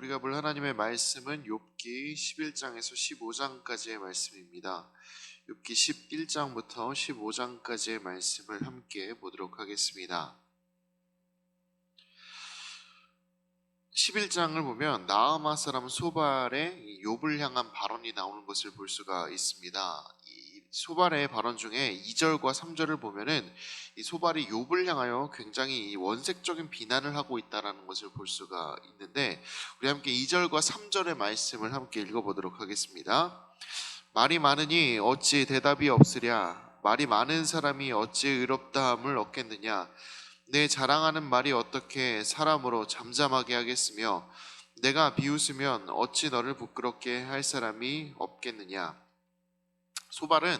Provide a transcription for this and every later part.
우리가 볼 하나님의 말씀은 욥기 11장에서 15장까지의 말씀입니다. 욥기 11장부터 15장까지의 말씀을 함께 보도록 하겠습니다. 11장을 보면 나아마 사람 소발의 욥을 향한 발언이 나오는 것을 볼 수가 있습니다. 이 소발의 발언 중에 2절과 3절을 보면은 이 소발이 욥을 향하여 굉장히 원색적인 비난을 하고 있다라는 것을 볼 수가 있는데, 우리 함께 2절과 3절의 말씀을 함께 읽어보도록 하겠습니다. 말이 많으니 어찌 대답이 없으랴? 말이 많은 사람이 어찌 의롭다함을 얻겠느냐? 내 자랑하는 말이 어떻게 사람으로 잠잠하게 하겠으며, 내가 비웃으면 어찌 너를 부끄럽게 할 사람이 없겠느냐? 소발은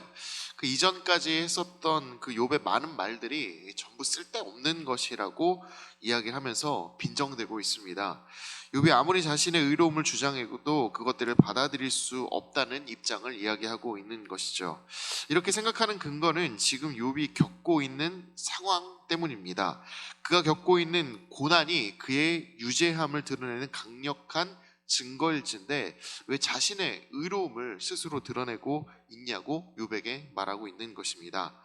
그 이전까지 했었던 그 욥의 많은 말들이 전부 쓸데없는 것이라고 이야기를 하면서 빈정대고 있습니다. 욥이 아무리 자신의 의로움을 주장해도 그것들을 받아들일 수 없다는 입장을 이야기하고 있는 것이죠. 이렇게 생각하는 근거는 지금 욥이 겪고 있는 상황 때문입니다. 그가 겪고 있는 고난이 그의 유죄함을 드러내는 강력한 증거일진데, 왜 자신의 의로움을 스스로 드러내고 있냐고 욥에게 말하고 있는 것입니다.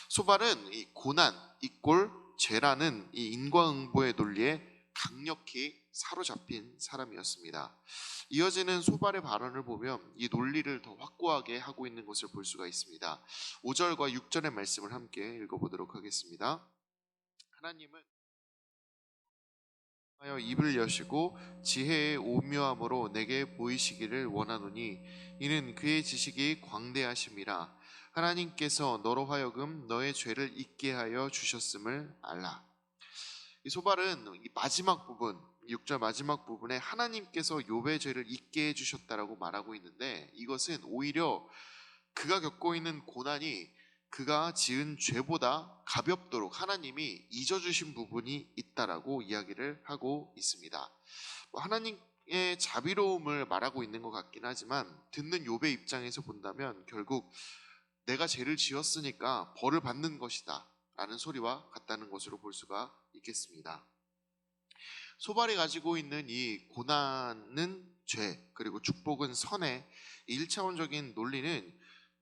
소발은 이 고난, 이꼴 죄라는 이 인과응보의 논리에 강력히 사로잡힌 사람이었습니다. 이어지는 소발의 발언을 보면 이 논리를 더 확고하게 하고 있는 것을 볼 수가 있습니다. 5절과 6절의 말씀을 함께 읽어보도록 하겠습니다. 하나님은 하여 입을 여시고 지혜의 오묘함으로 내게 보이시기를 원하노니 이는 그의 지식이 광대하심이라. 하나님께서 너로 하여금 너의 죄를 잊게 하여 주셨음을 알라. 이 소발은 이 마지막 부분, 6절 마지막 부분에 하나님께서 욥의 죄를 잊게 해주셨다라고 말하고 있는데, 이것은 오히려 그가 겪고 있는 고난이 그가 지은 죄보다 가볍도록 하나님이 잊어주신 부분이 있다라고 이야기를 하고 있습니다. 하나님의 자비로움을 말하고 있는 것 같긴 하지만, 듣는 욥의 입장에서 본다면 결국 내가 죄를 지었으니까 벌을 받는 것이다 라는 소리와 같다는 것으로 볼 수가 있겠습니다. 소발이 가지고 있는 이 고난은 죄, 그리고 축복은 선의 1차원적인 논리는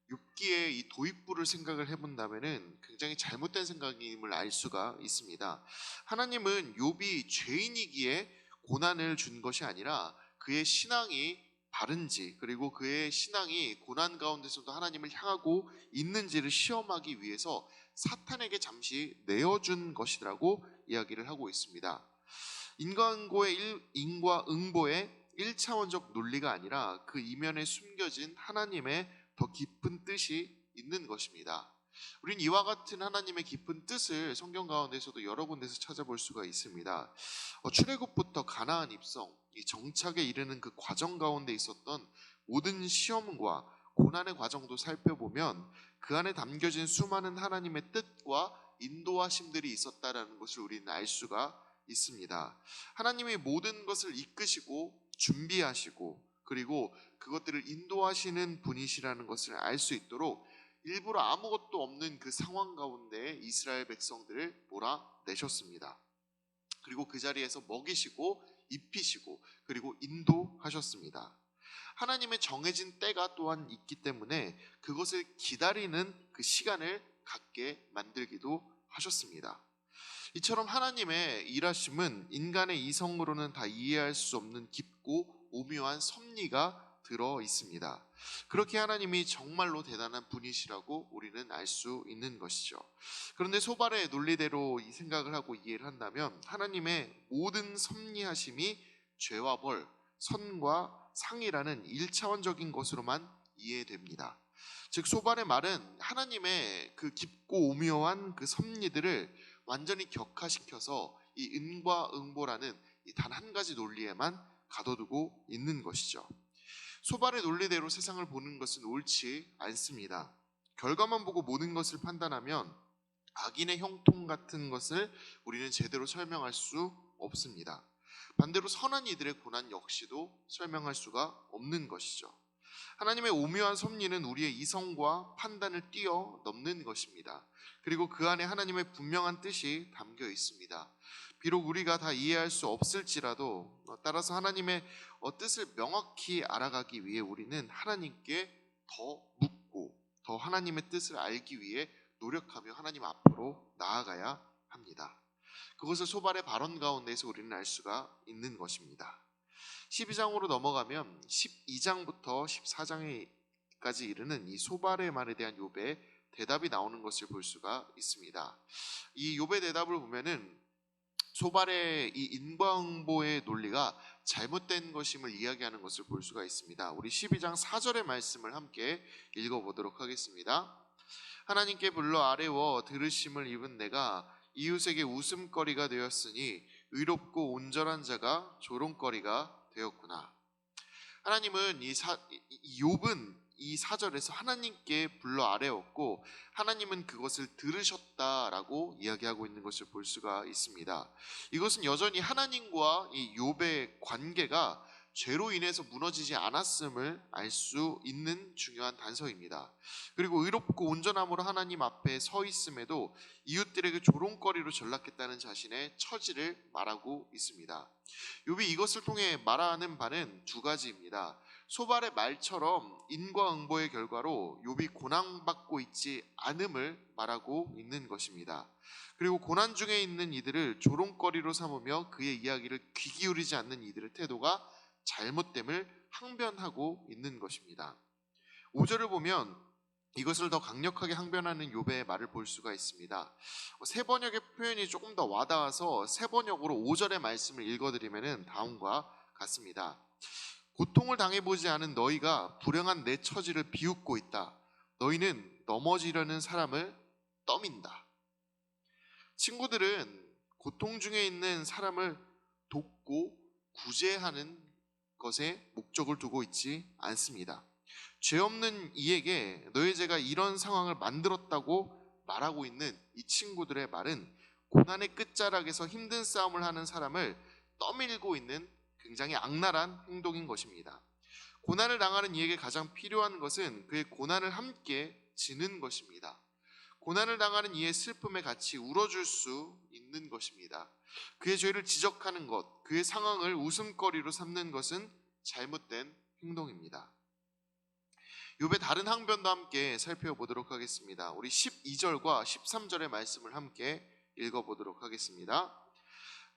욥기의 이 도입부를 생각을 해본다면은 굉장히 잘못된 생각임을 알 수가 있습니다. 하나님은 욥이 죄인이기에 고난을 준 것이 아니라 그의 신앙이 바른지, 그리고 그의 신앙이 고난 가운데서도 하나님을 향하고 있는지를 시험하기 위해서 사탄에게 잠시 내어준 것이라고 이야기를 하고 있습니다. 인과응보의 1차원적 논리가 아니라 그 이면에 숨겨진 하나님의 더 깊은 뜻이 있는 것입니다. 우린 이와 같은 하나님의 깊은 뜻을 성경 가운데서도 여러 군데서 찾아볼 수가 있습니다. 출애굽부터 가나안 입성, 이 정착에 이르는 그 과정 가운데 있었던 모든 시험과 고난의 과정도 살펴보면 그 안에 담겨진 수많은 하나님의 뜻과 인도하심들이 있었다라는 것을 우리는 알 수가 있습니다. 하나님이 모든 것을 이끄시고 준비하시고 그리고 그것들을 인도하시는 분이시라는 것을 알 수 있도록 일부러 아무것도 없는 그 상황 가운데 이스라엘 백성들을 몰아내셨습니다. 그리고 그 자리에서 먹이시고 입히시고 그리고 인도하셨습니다. 하나님의 정해진 때가 또한 있기 때문에 그것을 기다리는 그 시간을 갖게 만들기도 하셨습니다. 이처럼 하나님의 일하심은 인간의 이성으로는 다 이해할 수 없는 깊고 오묘한 섭리가 들어 있습니다. 그렇게 하나님이 정말로 대단한 분이시라고 우리는 알 수 있는 것이죠. 그런데 소발의 논리대로 이 생각을 하고 이해를 한다면 하나님의 모든 섭리하심이 죄와 벌, 선과 상이라는 1차원적인 것으로만 이해됩니다. 즉 소발의 말은 하나님의 그 깊고 오묘한 그 섭리들을 완전히 격화시켜서 이 인과응보라는 단 한 가지 논리에만 가둬두고 있는 것이죠. 소발의 논리대로 세상을 보는 것은 옳지 않습니다. 결과만 보고 모든 것을 판단하면 악인의 형통 같은 것을 우리는 제대로 설명할 수 없습니다. 반대로 선한 이들의 고난 역시도 설명할 수가 없는 것이죠. 하나님의 오묘한 섭리는 우리의 이성과 판단을 뛰어넘는 것입니다. 그리고 그 안에 하나님의 분명한 뜻이 담겨 있습니다. 비록 우리가 다 이해할 수 없을지라도 따라서 하나님의 뜻을 명확히 알아가기 위해 우리는 하나님께 더 묻고 더 하나님의 뜻을 알기 위해 노력하며 하나님 앞으로 나아가야 합니다. 그것을 소발의 발언 가운데서 우리는 알 수가 있는 것입니다. 12장으로 넘어가면 12장부터 14장까지 이르는 이 소발의 말에 대한 욥의 대답이 나오는 것을 볼 수가 있습니다. 이 욥의 대답을 보면은 소발의 이 인과응보의 논리가 잘못된 것임을 이야기하는 것을 볼 수가 있습니다. 우리 12장 4절의 말씀을 함께 읽어보도록 하겠습니다. 하나님께 불러 아뢰워 들으심을 입은 내가 이웃에게 웃음거리가 되었으니 의롭고 온전한 자가 조롱거리가 되었구나. 하나님은 욥은 이 4절에서 하나님께 불러 아뢰었고 하나님은 그것을 들으셨다라고 이야기하고 있는 것을 볼 수가 있습니다. 이것은 여전히 하나님과 이 욥의 관계가 죄로 인해서 무너지지 않았음을 알 수 있는 중요한 단서입니다. 그리고 의롭고 온전함으로 하나님 앞에 서 있음에도 이웃들에게 조롱거리로 전락했다는 자신의 처지를 말하고 있습니다. 욥이 이것을 통해 말하는 바는 두 가지입니다. 소발의 말처럼 인과응보의 결과로 욥이 고난받고 있지 않음을 말하고 있는 것입니다. 그리고 고난 중에 있는 이들을 조롱거리로 삼으며 그의 이야기를 귀 기울이지 않는 이들의 태도가 잘못됨을 항변하고 있는 것입니다. 5절을 보면 이것을 더 강력하게 항변하는 욥의 말을 볼 수가 있습니다. 세 번역의 표현이 조금 더 와닿아서 세 번역으로 5절의 말씀을 읽어드리면 다음과 같습니다. 고통을 당해보지 않은 너희가 불행한 내 처지를 비웃고 있다. 너희는 넘어지려는 사람을 떠민다. 친구들은 고통 중에 있는 사람을 돕고 구제하는 것에 목적을 두고 있지 않습니다. 죄 없는 이에게 너희 죄가 이런 상황을 만들었다고 말하고 있는 이 친구들의 말은 고난의 끝자락에서 힘든 싸움을 하는 사람을 떠밀고 있는 굉장히 악랄한 행동인 것입니다. 고난을 당하는 이에게 가장 필요한 것은 그의 고난을 함께 지는 것입니다. 고난을 당하는 이의 슬픔에 같이 울어줄 수 있는 것입니다. 그의 죄를 지적하는 것, 그의 상황을 웃음거리로 삼는 것은 잘못된 행동입니다. 욥의 다른 항변도 함께 살펴보도록 하겠습니다. 우리 12절과 13절의 말씀을 함께 읽어보도록 하겠습니다.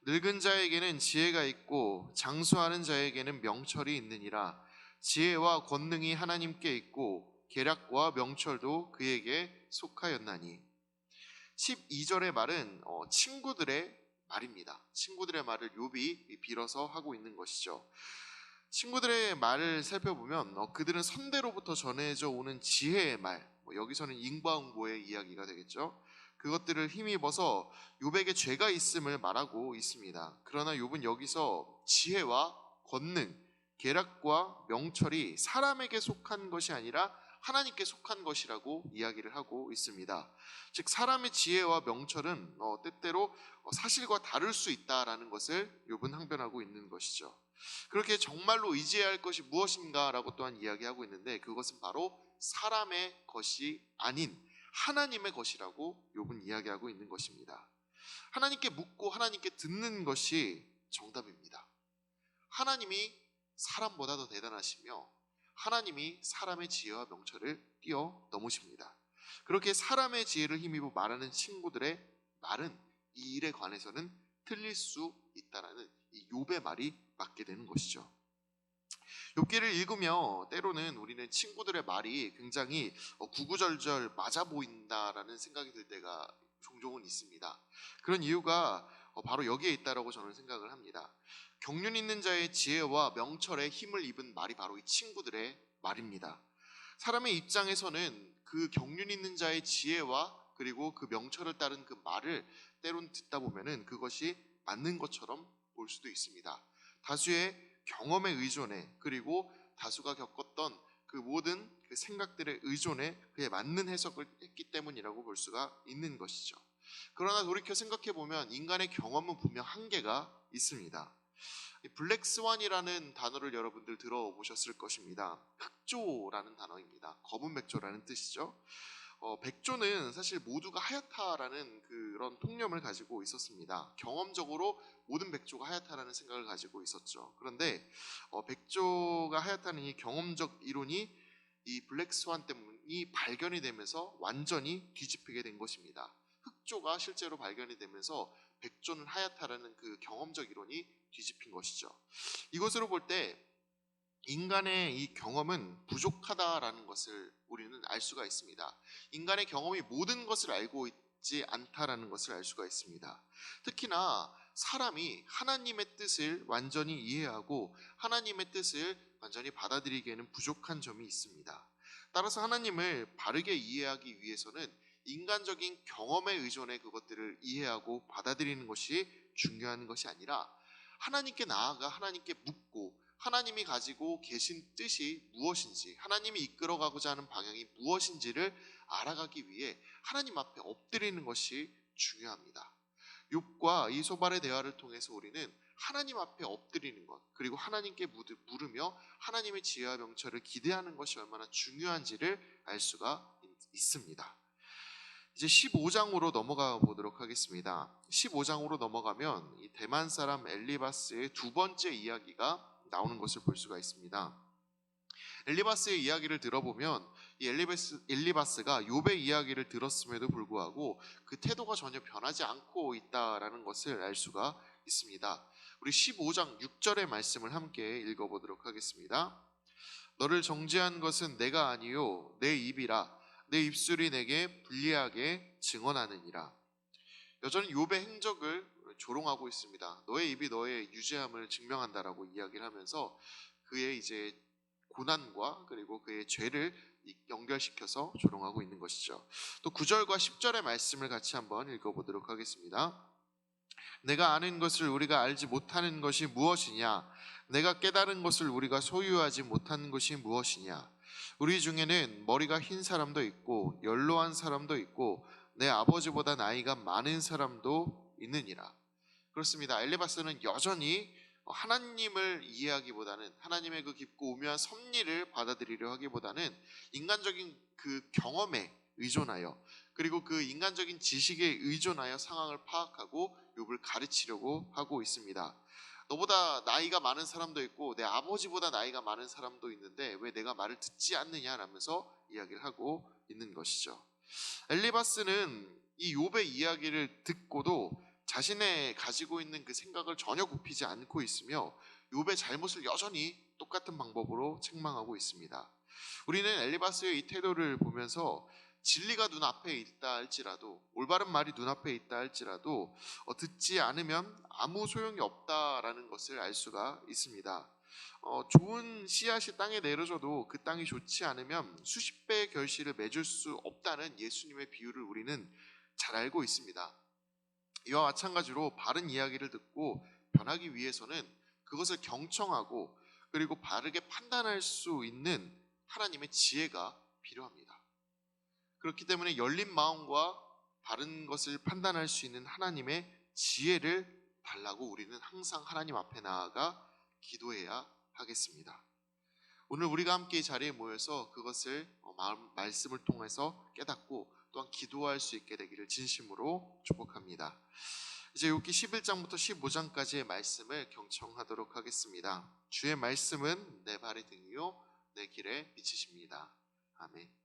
늙은 자에게는 지혜가 있고 장수하는 자에게는 명철이 있느니라. 지혜와 권능이 하나님께 있고 계략과 명철도 그에게 속하였나니. 12절의 말은 친구들의 말입니다. 친구들의 말을 욥이 빌어서 하고 있는 것이죠. 친구들의 말을 살펴보면 그들은 선대로부터 전해져 오는 지혜의 말, 여기서는 인과응보의 이야기가 되겠죠. 그것들을 힘입어서 욥에게 죄가 있음을 말하고 있습니다. 그러나 욥은 여기서 지혜와 권능, 계략과 명철이 사람에게 속한 것이 아니라 하나님께 속한 것이라고 이야기를 하고 있습니다. 즉 사람의 지혜와 명철은 때때로 사실과 다를 수 있다라는 것을 욥은 항변하고 있는 것이죠. 그렇게 정말로 의지해야 할 것이 무엇인가라고 또한 이야기하고 있는데 그것은 바로 사람의 것이 아닌 하나님의 것이라고 욥은 이야기하고 있는 것입니다. 하나님께 묻고 하나님께 듣는 것이 정답입니다. 하나님이 사람보다 더 대단하시며 하나님이 사람의 지혜와 명철을 뛰어넘으십니다. 그렇게 사람의 지혜를 힘입어 말하는 친구들의 말은 이 일에 관해서는 틀릴 수 있다라는 이 욥의 말이 맞게 되는 것이죠. 욥기를 읽으며 때로는 우리는 친구들의 말이 굉장히 구구절절 맞아 보인다라는 생각이 들 때가 종종은 있습니다. 그런 이유가 바로 여기에 있다라고 저는 생각을 합니다. 경륜 있는 자의 지혜와 명철에 힘을 입은 말이 바로 이 친구들의 말입니다. 사람의 입장에서는 그 경륜 있는 자의 지혜와 그리고 그 명철을 따른 그 말을 때론 듣다 보면은 그것이 맞는 것처럼 볼 수도 있습니다. 다수의 경험에 의존해 그리고 다수가 겪었던 그 모든 그 생각들에 의존해 그에 맞는 해석을 했기 때문이라고 볼 수가 있는 것이죠. 그러나 돌이켜 생각해 보면 인간의 경험은 분명 한계가 있습니다. 블랙스완이라는 단어를 여러분들 들어보셨을 것입니다. 흑조라는 단어입니다. 검은 맥조라는 뜻이죠. 백조는 사실 모두가 하얗다라는 그런 통념을 가지고 있었습니다. 경험적으로 모든 백조가 하얗다라는 생각을 가지고 있었죠. 그런데 백조가 하얗다는 이 경험적 이론이 이 블랙스완 때문이 발견이 되면서 완전히 뒤집히게 된 것입니다. 흑조가 실제로 발견이 되면서 백조는 하얗다라는 그 경험적 이론이 뒤집힌 것이죠. 이것으로 볼 때 인간의 이 경험은 부족하다라는 것을 우리는 알 수가 있습니다. 인간의 경험이 모든 것을 알고 있지 않다라는 것을 알 수가 있습니다. 특히나 사람이 하나님의 뜻을 완전히 이해하고 하나님의 뜻을 완전히 받아들이기에는 부족한 점이 있습니다. 따라서 하나님을 바르게 이해하기 위해서는 인간적인 경험에 의존해 그것들을 이해하고 받아들이는 것이 중요한 것이 아니라 하나님께 나아가 하나님께 묻고 하나님이 가지고 계신 뜻이 무엇인지, 하나님이 이끌어가고자 하는 방향이 무엇인지를 알아가기 위해 하나님 앞에 엎드리는 것이 중요합니다. 욥과 이 소발의 대화를 통해서 우리는 하나님 앞에 엎드리는 것, 그리고 하나님께 물으며 하나님의 지혜와 명철을 기대하는 것이 얼마나 중요한지를 알 수가 있습니다. 이제 15장으로 넘어가 보도록 하겠습니다. 15장으로 넘어가면 이 대만 사람 엘리바스의 두 번째 이야기가 나오는 것을 볼 수가 있습니다. 엘리바스의 이야기를 들어보면 이 엘리바스가 욥의 이야기를 들었음에도 불구하고 그 태도가 전혀 변하지 않고 있다라는 것을 알 수가 있습니다. 우리 15장 6절의 말씀을 함께 읽어보도록 하겠습니다. 너를 정죄한 것은 내가 아니요 내 입이라 내 입술이 내게 불리하게 증언하느니라. 여전히 욥의 행적을 조롱하고 있습니다. 너의 입이 너의 유죄함을 증명한다라고 이야기를 하면서 그의 이제 고난과 그리고 그의 죄를 연결시켜서 조롱하고 있는 것이죠. 또 9절과 10절의 말씀을 같이 한번 읽어보도록 하겠습니다. 내가 아는 것을 우리가 알지 못하는 것이 무엇이냐? 내가 깨달은 것을 우리가 소유하지 못하는 것이 무엇이냐? 우리 중에는 머리가 흰 사람도 있고 연로한 사람도 있고 내 아버지보다 나이가 많은 사람도 있느니라. 그렇습니다. 엘리바스는 여전히 하나님을 이해하기보다는 하나님의 그 깊고 오묘한 섭리를 받아들이려 하기보다는 인간적인 그 경험에 의존하여 그리고 그 인간적인 지식에 의존하여 상황을 파악하고 욥을 가르치려고 하고 있습니다. 너보다 나이가 많은 사람도 있고 내 아버지보다 나이가 많은 사람도 있는데 왜 내가 말을 듣지 않느냐라면서 이야기를 하고 있는 것이죠. 엘리바스는 이 욥의 이야기를 듣고도 자신의 가지고 있는 그 생각을 전혀 굽히지 않고 있으며 욥의 잘못을 여전히 똑같은 방법으로 책망하고 있습니다. 우리는 엘리바스의 이 태도를 보면서 진리가 눈앞에 있다 할지라도 올바른 말이 눈앞에 있다 할지라도 듣지 않으면 아무 소용이 없다라는 것을 알 수가 있습니다. 좋은 씨앗이 땅에 내려져도 그 땅이 좋지 않으면 수십 배의 결실을 맺을 수 없다는 예수님의 비유를 우리는 잘 알고 있습니다. 이와 마찬가지로 바른 이야기를 듣고 변하기 위해서는 그것을 경청하고 그리고 바르게 판단할 수 있는 하나님의 지혜가 필요합니다. 그렇기 때문에 열린 마음과 바른 것을 판단할 수 있는 하나님의 지혜를 달라고 우리는 항상 하나님 앞에 나아가 기도해야 하겠습니다. 오늘 우리가 함께 이 자리에 모여서 그것을 말씀을 통해서 깨닫고 또한 기도할 수 있게 되기를 진심으로 축복합니다. 이제 욥기 11장부터 15장까지의 말씀을 경청하도록 하겠습니다. 주의 말씀은 내 발의 등이요 내 길에 비치십니다. 아멘.